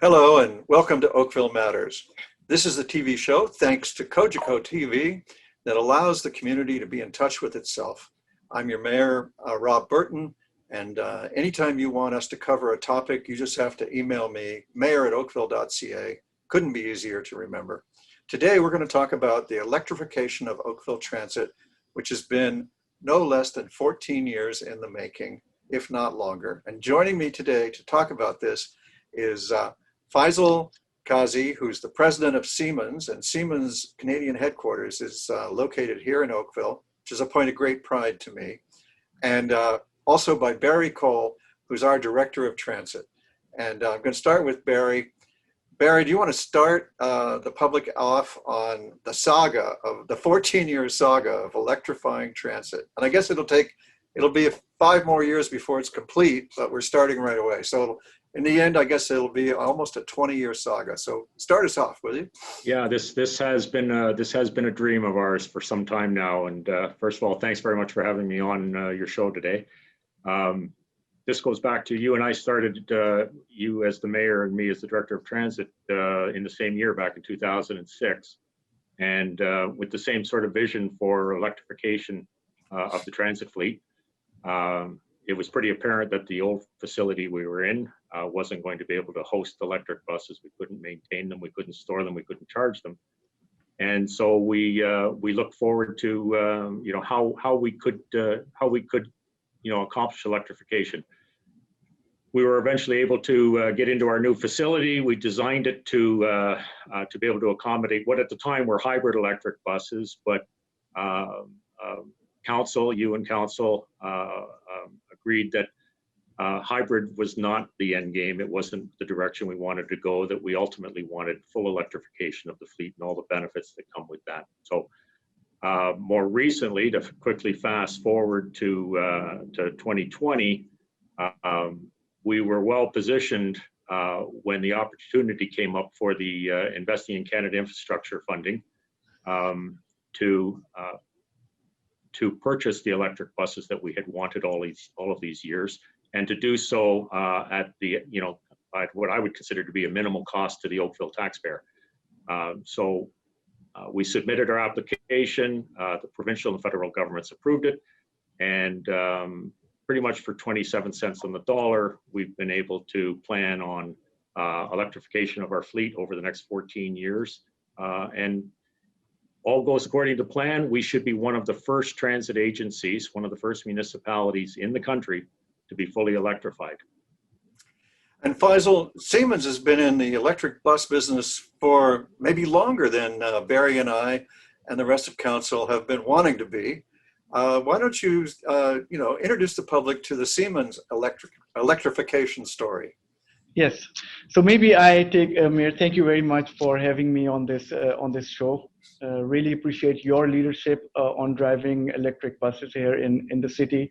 Hello and welcome to Oakville Matters. This is the TV show, thanks to Kojiko TV, that allows the community to be in touch with itself. I'm your mayor, Rob Burton, and anytime you want us to cover a topic, you just have to email me, mayor@oakville.ca. Couldn't be easier to remember. Today, we're going to talk about the electrification of Oakville Transit, which has been no less than 14 years in the making, if not longer. And joining me today to talk about this is Faisal Kazi, who's the president of Siemens, and Siemens' Canadian headquarters is located here in Oakville, which is a point of great pride to me. And also by Barry Cole, who's our director of transit. And I'm going to start with Barry. Barry, do you want to start the public off on the saga of the 14-year saga of electrifying transit? And I guess it'll be 5 more years before it's complete, but we're starting right away. So in the end, I guess it'll be almost a 20-year saga. So start us off, will you? Yeah, this has been a dream of ours for some time now. And first of all, thanks very much for having me on your show today. This goes back to you and I started you as the mayor and me as the director of transit in the same year back in 2006, and with the same sort of vision for electrification of the transit fleet. It was pretty apparent that the old facility we were in wasn't going to be able to host electric buses. We couldn't maintain them, we couldn't store them, we couldn't charge them. And so we looked forward to how we could accomplish electrification. We were eventually able to get into our new facility. We designed it to be able to accommodate what at the time were hybrid electric buses, but you and council agreed that hybrid was not the end game. It wasn't the direction we wanted to go, that we ultimately wanted full electrification of the fleet and all the benefits that come with that. So more recently, to quickly fast forward to 2020, we were well positioned when the opportunity came up for the Investing in Canada Infrastructure funding to purchase the electric buses that we had wanted all of these years, and to do so at what I would consider to be a minimal cost to the Oakville taxpayer. So we submitted our application. The provincial and federal governments approved it, and pretty much for 27 cents on the dollar, we've been able to plan on electrification of our fleet over the next 14 years, and all goes according to plan. We should be one of the first transit agencies, one of the first municipalities in the country to be fully electrified. And Faisal, Siemens has been in the electric bus business for maybe longer than Barry and I and the rest of council have been wanting to be. Why don't you, introduce the public to the Siemens electrification story? Yes. So maybe I take, Mayor, thank you very much for having me on this show. Really appreciate your leadership on driving electric buses here in the city.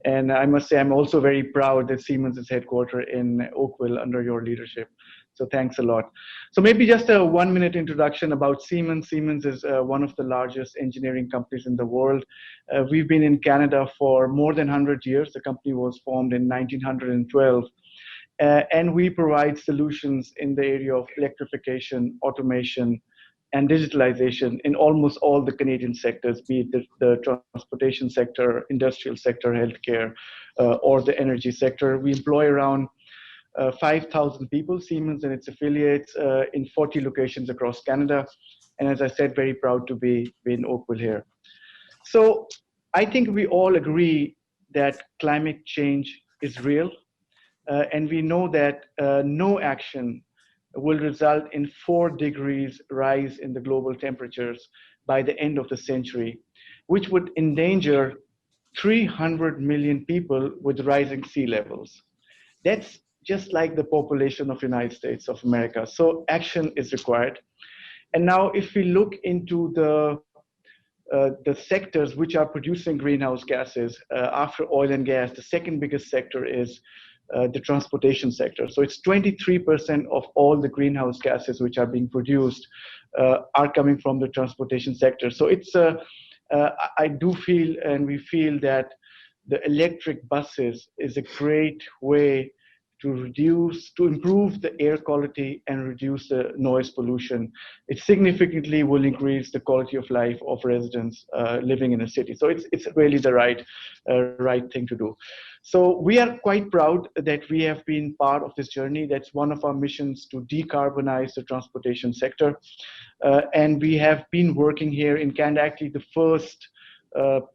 And I must say, I'm also very proud that Siemens is headquartered in Oakville under your leadership. So thanks a lot. So maybe just a 1-minute introduction about Siemens. Siemens is one of the largest engineering companies in the world. We've been in Canada for more than 100 years. The company was formed in 1912. And we provide solutions in the area of electrification, automation, and digitalization in almost all the Canadian sectors, be it the transportation sector, industrial sector, healthcare, or the energy sector. We employ around 5,000 people, Siemens and its affiliates, in 40 locations across Canada. And as I said, very proud to be in Oakville here. So I think we all agree that climate change is real. And we know that no action will result in 4 degrees rise in the global temperatures by the end of the century, which would endanger 300 million people with rising sea levels. That's just like the population of the United States of America. So action is required. And now if we look into the sectors which are producing greenhouse gases, after oil and gas, the second biggest sector is the transportation sector. So it's 23% of all the greenhouse gases which are being produced are coming from the transportation sector. So it's I do feel, and we feel, that the electric buses is a great way to improve the air quality and reduce the noise pollution. It significantly will increase the quality of life of residents living in a city. So it's really the right thing to do. So we are quite proud that we have been part of this journey. That's one of our missions, to decarbonize the transportation sector. And we have been working here in Canada. Actually, the first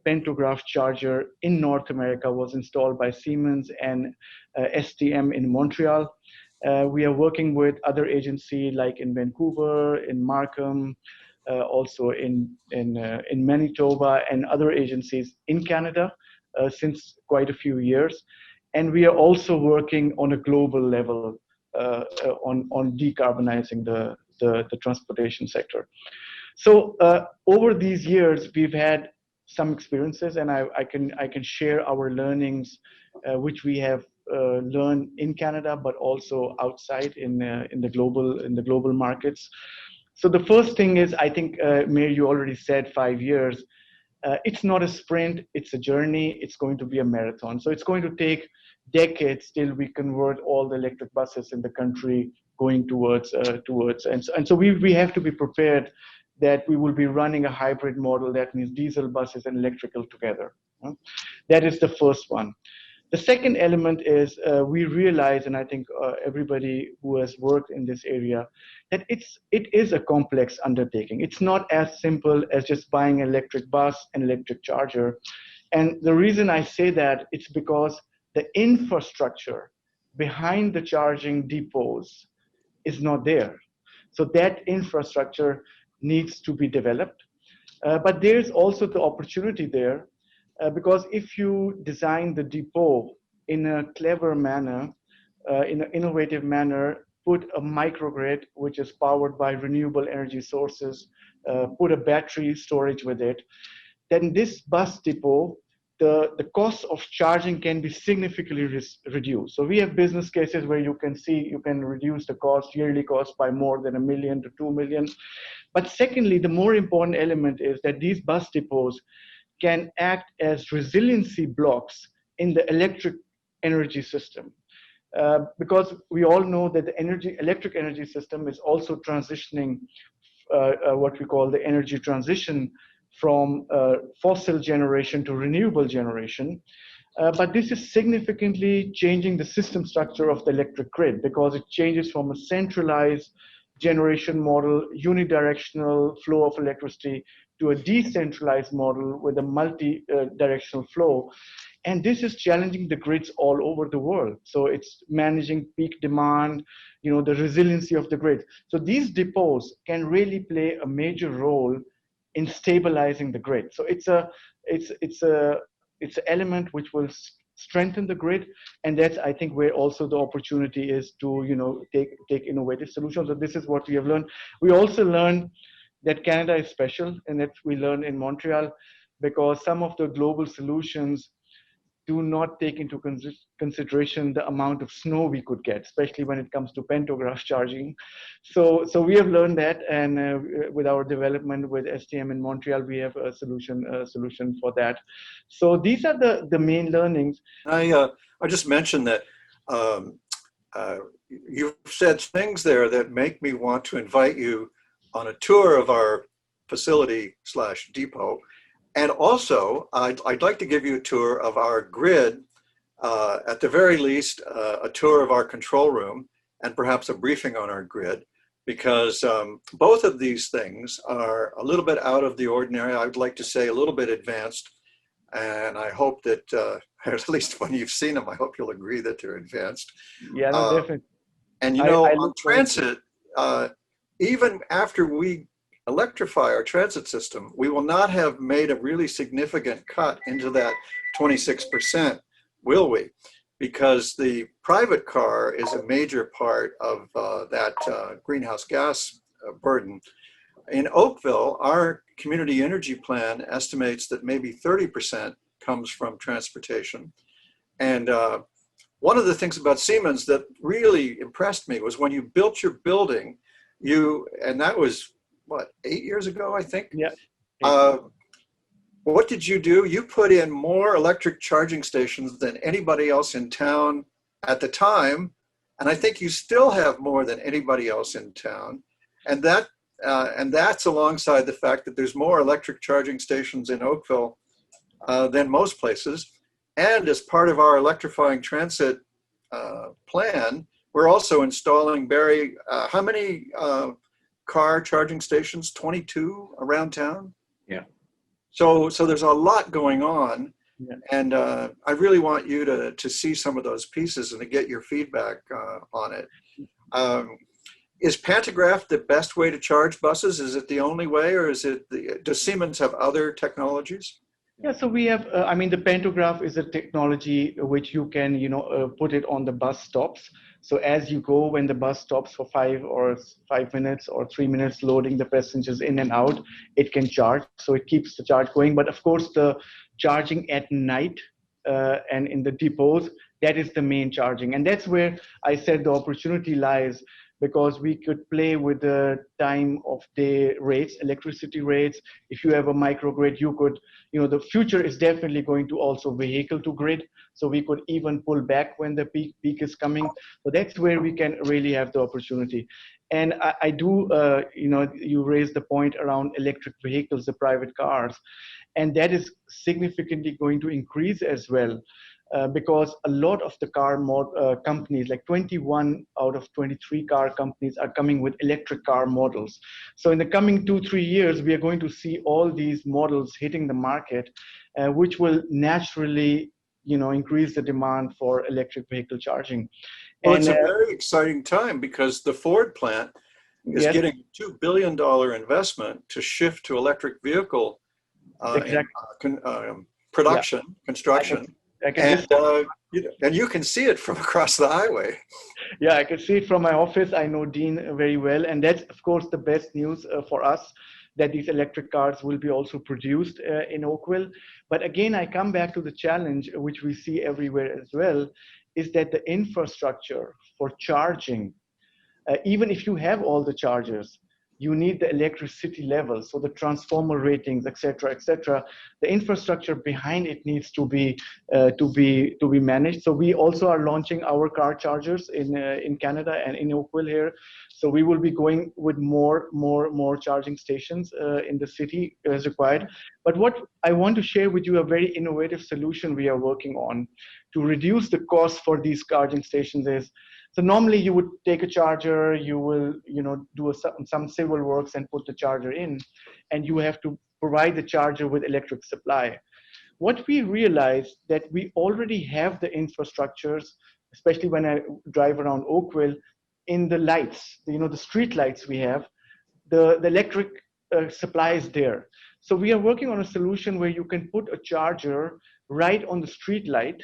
pantograph charger in North America was installed by Siemens and STM in Montreal. We are working with other agencies like in Vancouver, in Markham, also in Manitoba, and other agencies in Canada since quite a few years. And we are also working on a global level on decarbonizing the transportation sector. So over these years, we've had some experiences, and I can share our learnings, which we have learned in Canada, but also outside in the global markets. So the first thing is, I think, Mayor, you already said 5 years. It's not a sprint; it's a journey. It's going to be a marathon. So it's going to take decades till we convert all the electric buses in the country going towards and so we have to be prepared that we will be running a hybrid model. That means diesel buses and electrical together. That is the first one. The second element is we realize, and I think everybody who has worked in this area, that it is a complex undertaking. It's not as simple as just buying an electric bus and electric charger. And the reason I say that, it's because the infrastructure behind the charging depots is not there. So that infrastructure needs to be developed. But there's also the opportunity there, because if you design the depot in a clever manner, in an innovative manner, put a microgrid which is powered by renewable energy sources, put a battery storage with it, then this bus depot, the cost of charging can be significantly reduced. So we have business cases where you can reduce the yearly cost by more than $1 million to $2 million. But secondly, the more important element is that these bus depots can act as resiliency blocks in the electric energy system. Because we all know that the electric energy system is also transitioning what we call the energy transition from fossil generation to renewable generation. But this is significantly changing the system structure of the electric grid, because it changes from a centralized generation model, unidirectional flow of electricity, to a decentralized model with a multi-directional flow. And this is challenging the grids all over the world. So it's managing peak demand, the resiliency of the grid. So these depots can really play a major role in stabilizing the grid. So it's an element which will strengthen the grid, and that's, I think, where also the opportunity is to take innovative solutions. So this is what we have learned. We also learned that Canada is special, and that we learned in Montreal, because some of the global solutions do not take into consideration the amount of snow we could get, especially when it comes to pantograph charging. So we have learned that, and with our development with STM in Montreal, we have a solution for that. So these are the main learnings. I just mentioned that you've said things there that make me want to invite you on a tour of our facility / depot. And also, I'd like to give you a tour of our grid, at the very least, a tour of our control room, and perhaps a briefing on our grid, because both of these things are a little bit out of the ordinary. I would like to say a little bit advanced. And I hope that, at least when you've seen them, I hope you'll agree that they're advanced. Yeah, no, definitely. And on transit, even after we electrify our transit system, we will not have made a really significant cut into that 26%, will we? Because the private car is a major part of that greenhouse gas burden. In Oakville, our community energy plan estimates that maybe 30% comes from transportation. And one of the things about Siemens that really impressed me was when you built your building, and that was, what, 8 years ago, I think? Yeah. What did you do? You put in more electric charging stations than anybody else in town at the time, And I think you still have more than anybody else in town. And that's alongside the fact that there's more electric charging stations in Oakville than most places. And as part of our electrifying transit plan, we're also installing, Barry, how many car charging stations? 22 around town? Yeah. So there's a lot going on. Yeah. And I really want you to see some of those pieces and to get your feedback on it. Is pantograph the best way to charge buses? Is it the only way, or does Siemens have other technologies? Yeah, so we have, I mean, the pantograph is a technology which you can, put it on the bus stops. So as you go, when the bus stops for 5 minutes or 3 minutes, loading the passengers in and out, it can charge. So it keeps the charge going. But of course, the charging at night and in the depots, that is the main charging. And that's where I said the opportunity lies, because we could play with the time of day rates, electricity rates. If you have a microgrid, you could, the future is definitely going to also vehicle to grid. So we could even pull back when the peak is coming. So that's where we can really have the opportunity. And I do, you raised the point around electric vehicles, the private cars, and that is significantly going to increase as well. Because a lot of the car companies, like 21 out of 23 car companies, are coming with electric car models. So in the coming 2-3 years, we are going to see all these models hitting the market, which will naturally, increase the demand for electric vehicle charging. Well, and, it's a very exciting time because the Ford plant is yes, getting a $2 billion investment to shift to electric vehicle exactly. production, Yeah. construction. I can just, And you can see it from across the highway. yeah, I can see it from my office. I know Dean very well. And that's, of course, the best news for us, that these electric cars will be also produced in Oakville. But again, I come back to the challenge, which we see everywhere as well, is that the infrastructure for charging, even if you have all the chargers, you need the electricity levels, so the transformer ratings, et cetera, the infrastructure behind it needs to be managed. So we also are launching our car chargers in Canada and in Oakville here. So we will be going with more charging stations in the city as required. But what I want to share with you, a very innovative solution we are working on to reduce the cost for these charging stations is, so normally you would take a charger, you will, do some civil works and put the charger in, and you have to provide the charger with electric supply. What we realized that we already have the infrastructures, especially when I drive around Oakville, in the lights, the street lights we have, the electric supply is there. So we are working on a solution where you can put a charger right on the street light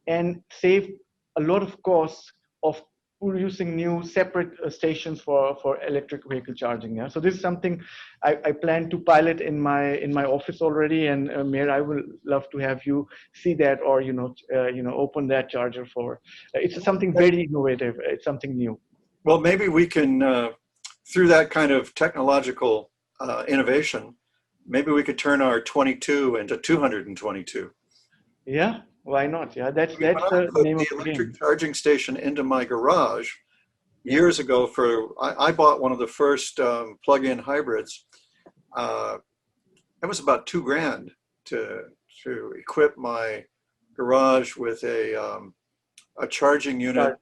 and save a lot of costs of producing new separate stations for electric vehicle charging. Yeah, so this is something I plan to pilot in my office already, and Mayor, I will love to have you see that, or open that charger for. It's something very innovative. It's something new. Well, maybe we can, through that kind of technological innovation, maybe we could turn our 22 into 222. Yeah. Why not? Yeah, that's When I the put name the of the electric game. charging station into my garage years ago, I bought one of the first plug-in hybrids. It was about $2,000 to equip my garage with a charging unit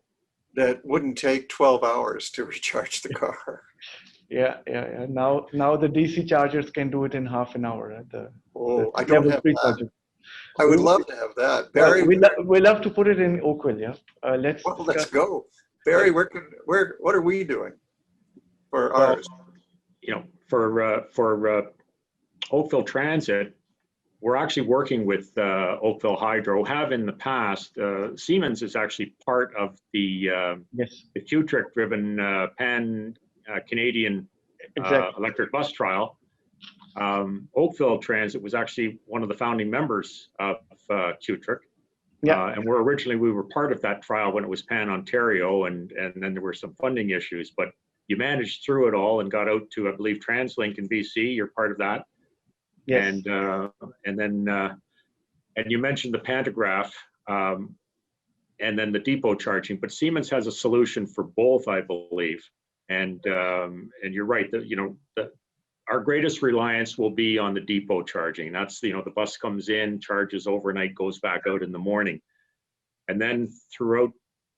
that wouldn't take 12 hours to recharge the car. Yeah. Now the DC chargers can do it in half an hour. I don't have that. chargers. I would love to have that. Well, Barry, we love to put it in Oakville. Yeah. Let's go. Barry, what are we doing for ours? For Oakville Transit, we're actually working with Oakville Hydro. Have in the past. Siemens is actually part of the Q-Trick driven pan Canadian electric bus trial. Oakville Transit was actually one of the founding members of Q-Trick. And we were part of that trial when it was Pan Ontario, and then there were some funding issues, but you managed through it all and got out to, I believe, TransLink in BC. You're part of that. Yes. And then you mentioned the pantograph. and then the depot charging. But Siemens has a solution for both, I believe. And you're right. Our greatest reliance will be on the depot charging. That's, the bus comes in, charges overnight, goes back out in the morning. And then throughout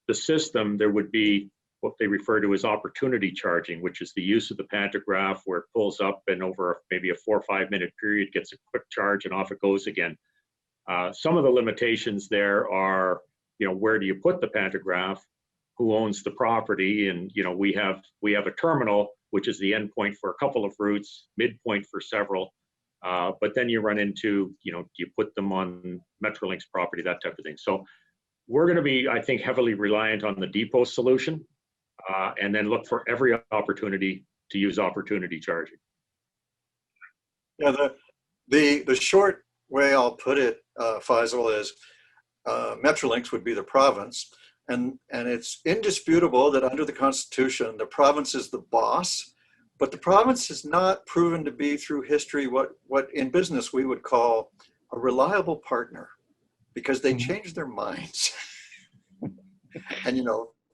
the system, there would be what they refer to as opportunity charging, which is the use of the pantograph where it pulls up and over maybe a 4 or 5 minute period gets a quick charge and off it goes again. Some of the limitations there are, where do you put the pantograph? Who owns the property? And we have a terminal, which is the endpoint for a couple of routes, midpoint for several. But then you run into, do you put them on Metrolink's property, that type of thing. So we're going to be, I think, heavily reliant on the depot solution, and then look for every opportunity to use opportunity charging. Yeah, the short way I'll put it, Faisal, is Metrolinx would be the province, and it's indisputable that under the Constitution, the province is the boss, but the province has not proven to be through history what in business we would call a reliable partner, because they change their minds. And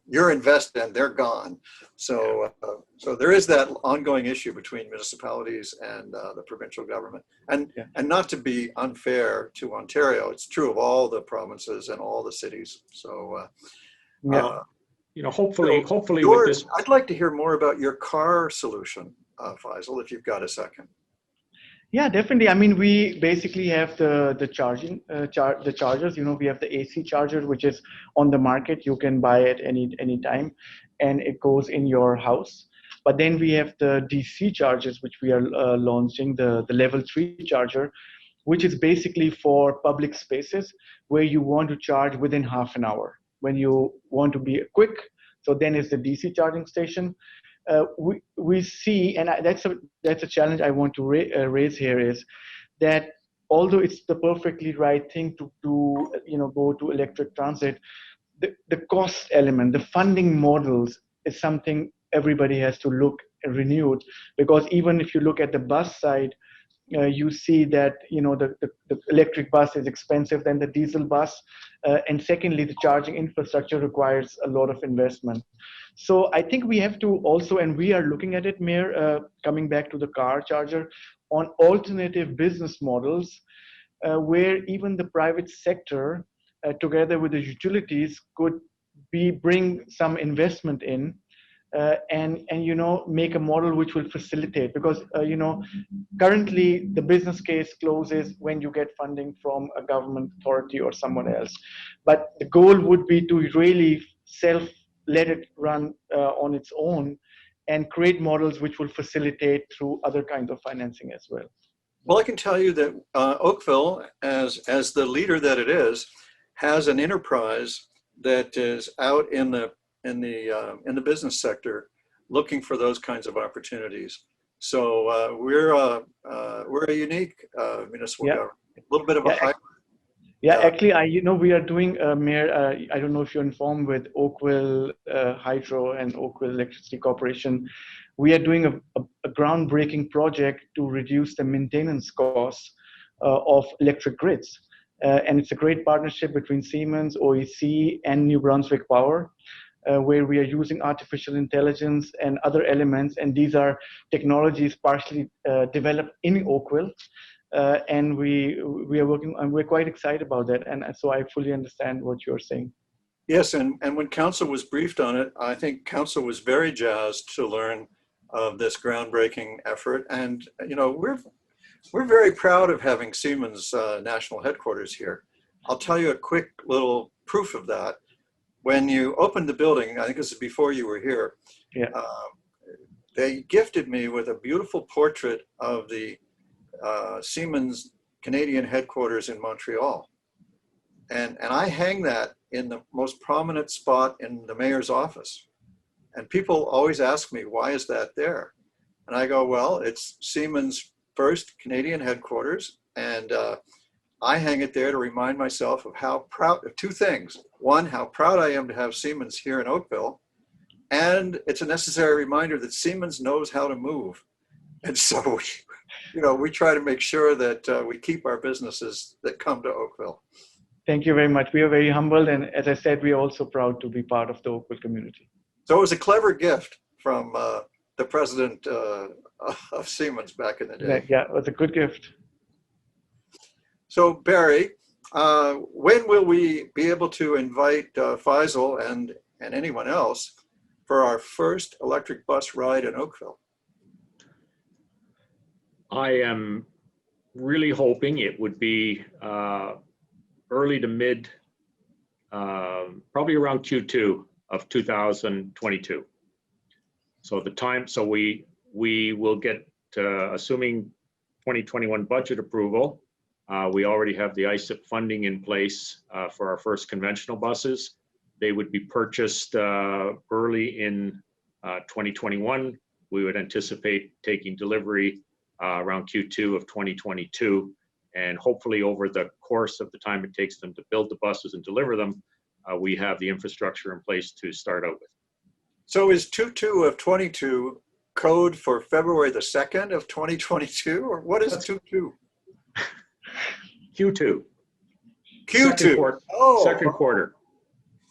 you're invested and they're gone. So so there is that ongoing issue between municipalities and the provincial government. And not to be unfair to Ontario, it's true of all the provinces and all the cities. So hopefully with this, I'd like to hear more about your car solution, Faisal, if you've got a second. Yeah, definitely. I mean, we basically have the charging, the chargers. We have the AC charger, which is on the market. You can buy it any time, and it goes in your house. But then we have the DC chargers, which we are launching, the level 3 charger, which is basically for public spaces where you want to charge within half an hour. When you want to be quick, so then it's the DC charging station. We see, and that's a challenge I want to raise here, is that although it's the perfectly right thing to go to electric transit, the cost element, the funding models is something everybody has to look renewed, because even if you look at the bus side, you see that the electric bus is expensive than the diesel bus, and secondly, the charging infrastructure requires a lot of investment. So I think we have to also, and we are looking at it, Mayor, coming back to the car charger, on alternative business models where even the private sector, together with the utilities, could bring some investment in. And make a model which will facilitate, because currently the business case closes when you get funding from a government authority or someone else, but the goal would be to really let it run on its own and create models which will facilitate through other kinds of financing as well. Well, I can tell you that Oakville, as the leader that it is, has an enterprise that is out in the business sector, looking for those kinds of opportunities. So we're a unique municipal government, a little bit of a hybrid. Yeah, actually, we are doing, Mayor, I don't know if you're informed with Oakville Hydro and Oakville Electricity Corporation. We are doing a groundbreaking project to reduce the maintenance costs of electric grids. And it's a great partnership between Siemens, OEC, and New Brunswick Power, where we are using artificial intelligence and other elements. And these are technologies partially developed in Oakville. And we are working, and we're quite excited about that. And so I fully understand what you're saying. Yes, and when council was briefed on it, I think council was very jazzed to learn of this groundbreaking effort. And we're very proud of having Siemens national headquarters here. I'll tell you a quick little proof of that. When you opened the building, I think this is before you were here, they gifted me with a beautiful portrait of the Siemens Canadian headquarters in Montreal. And I hang that in the most prominent spot in the mayor's office. And people always ask me, why is that there? And I go, well, it's Siemens' first Canadian headquarters. And I hang it there to remind myself of how proud of two things. One, how proud I am to have Siemens here in Oakville. And it's a necessary reminder that Siemens knows how to move. And so, we try to make sure that we keep our businesses that come to Oakville. Thank you very much. We are very humbled, and as I said, we are also proud to be part of the Oakville community. So it was a clever gift from the president of Siemens back in the day. Yeah, it was a good gift. So Barry, when will we be able to invite Faisal and anyone else for our first electric bus ride in Oakville? I am really hoping it would be early to mid, probably around Q2 of 2022. So the time, so we will get, assuming 2021 budget approval, we already have the ISIP funding in place for our first conventional buses. They would be purchased early in 2021. We would anticipate taking delivery around Q2 of 2022. And hopefully over the course of the time it takes them to build the buses and deliver them, we have the infrastructure in place to start out with. So is 22 of 22 code for February the 2nd of 2022, or what is 22? Q2. Q2. Second quarter.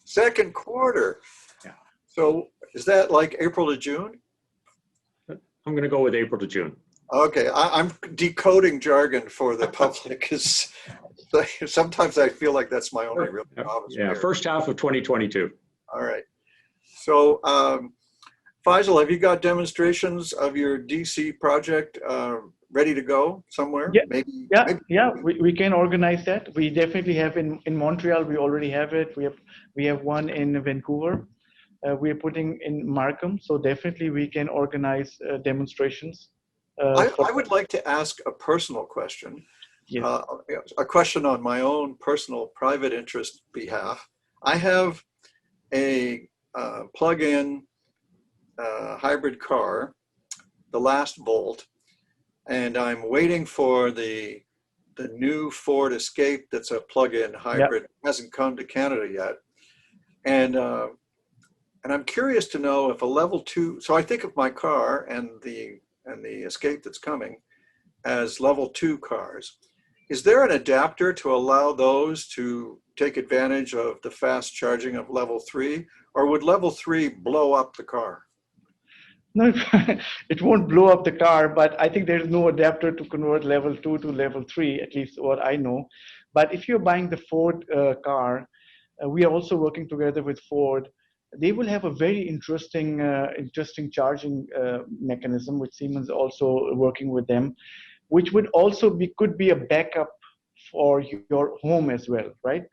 Second quarter. Yeah. So is that like April to June? I'm going to go with April to June. Okay, I'm decoding jargon for the public because sometimes I feel like that's my only real job. Yeah, first half of 2022. All right. So, Faisal, have you got demonstrations of your DC project ready to go somewhere? Yeah, maybe. We can organize that. We definitely have in Montreal. We already have it. We have one in Vancouver. We are putting in Markham, so definitely we can organize demonstrations. I would like to ask a personal question. Yes. A question on my own personal private interest behalf. I have a plug-in hybrid car, the last Volt, and I'm waiting for the new Ford Escape that's a plug-in hybrid. Yep. Hasn't come to Canada yet, and I'm curious to know if a level 2. So I think of my car and the Escape that's coming as level 2 cars. Is there an adapter to allow those to take advantage of the fast charging of level 3, or would level 3 blow up the car? No, it won't blow up the car, but I think there's no adapter to convert level 2 to level 3, at least what I know. But if you're buying the Ford car, we are also working together with Ford. They will have a very interesting charging mechanism, which Siemens also working with them, which would also could be a backup for your home as well, right?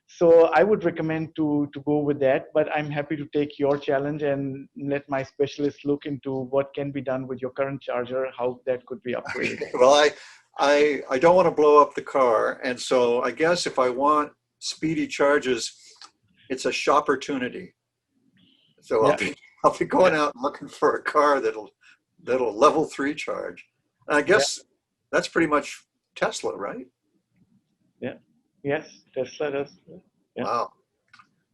So I would recommend to go with that, but I'm happy to take your challenge and let my specialist look into what can be done with your current charger, how that could be upgraded. Well, I don't want to blow up the car, and so I guess if I want speedy charges, it's a shopportunity. So yeah. I'll be going out looking for a car that'll level 3 charge. And I guess that's pretty much Tesla, right? Yeah. Yes, Tesla does. Yeah. Wow.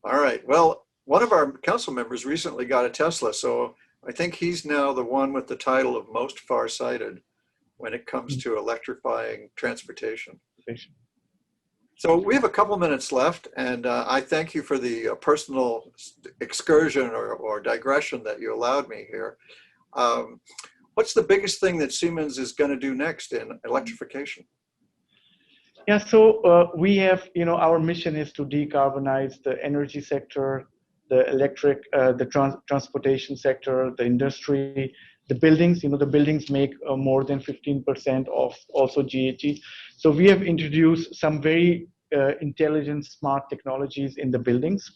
All right. Well, one of our council members recently got a Tesla, so I think he's now the one with the title of most farsighted when it comes to electrifying transportation. So we have a couple minutes left, and I thank you for the personal excursion or digression that you allowed me here. What's the biggest thing that Siemens is going to do next in electrification? Yeah, so we have, our mission is to decarbonize the energy sector, the transportation sector, the industry, the buildings. The buildings make more than 15% of also GHG. So we have introduced some very intelligent, smart technologies in the buildings.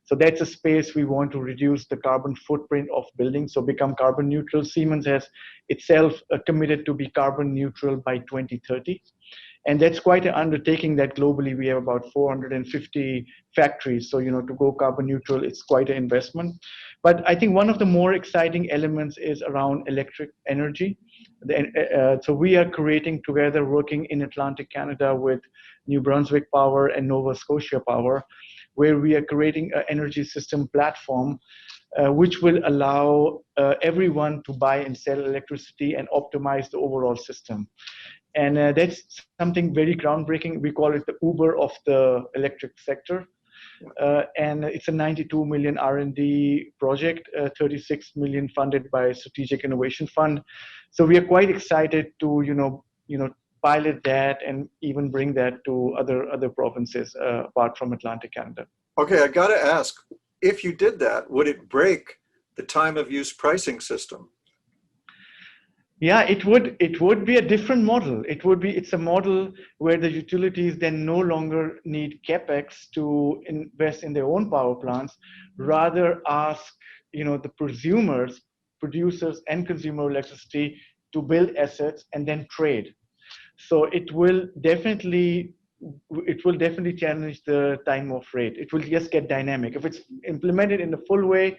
So that's a space we want to reduce the carbon footprint of buildings, so become carbon neutral. Siemens has itself committed to be carbon neutral by 2030. And that's quite an undertaking that globally we have about 450 factories. So, to go carbon neutral, it's quite an investment. But I think one of the more exciting elements is around electric energy. So we are creating together, working in Atlantic Canada with New Brunswick Power and Nova Scotia Power, where we are creating an energy system platform which will allow everyone to buy and sell electricity and optimize the overall system. And that's something very groundbreaking. We call it the Uber of the electric sector. And it's a 92 million R&D project, 36 million funded by Strategic Innovation Fund. So we are quite excited to, pilot that and even bring that to other provinces apart from Atlantic Canada. Okay, I got to ask, if you did that, would it break the time of use pricing system? Yeah, it would be a different model. It's a model where the utilities then no longer need capex to invest in their own power plants, rather ask the producers and consumer electricity to build assets and then trade. So it will definitely challenge the time of rate. It will just get dynamic. If it's implemented in the full way,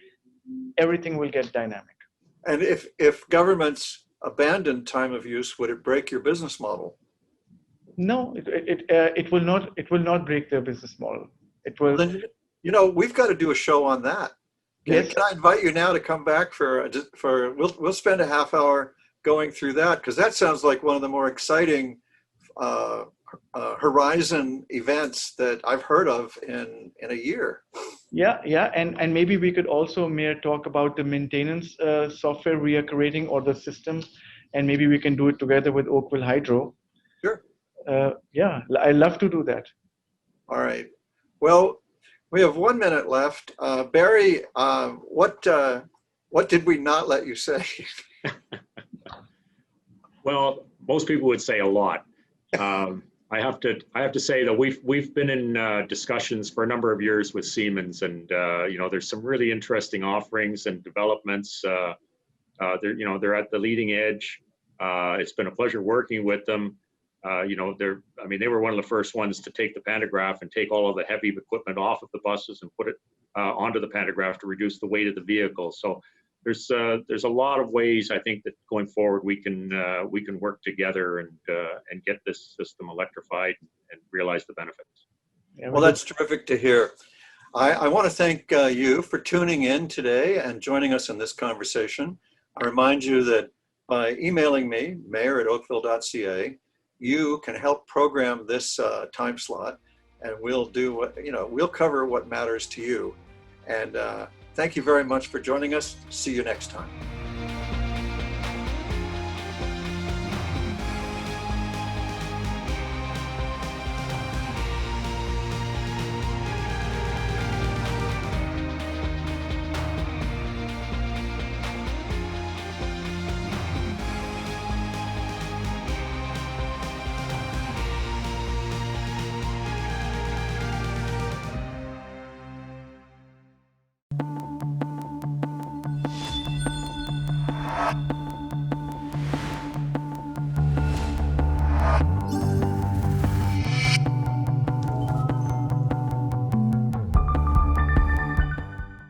everything will get dynamic. And if governments abandon time of use, would it break your business model? No, it will not. It will not break their business model. It will. Then, we've got to do a show on that. Yes. Can I invite you now to come back for we'll spend a half hour going through that, because that sounds like one of the more exciting horizon events that I've heard of in a year. Yeah, and maybe we could also, Mayor, talk about the maintenance software we are creating, or the system, and maybe we can do it together with Oakville Hydro. Sure. Yeah, I love to do that. All right. Well, we have 1 minute left. Barry, what did we not let you say? Well, most people would say a lot. I have to say that we've been in discussions for a number of years with Siemens, and there's some really interesting offerings and developments. They're at the leading edge. It's been a pleasure working with them. They were one of the first ones to take the pantograph and take all of the heavy equipment off of the buses and put it onto the pantograph to reduce the weight of the vehicle. So there's a lot of ways, I think, that going forward we can work together and get this system electrified and realize the benefits. Yeah, Well, that's terrific to hear. I want to thank you for tuning in today and joining us in this conversation. I remind you that by emailing me, mayor@oakville.ca, you can help program this time slot, and we'll cover what matters to you. And thank you very much for joining us. See you next time.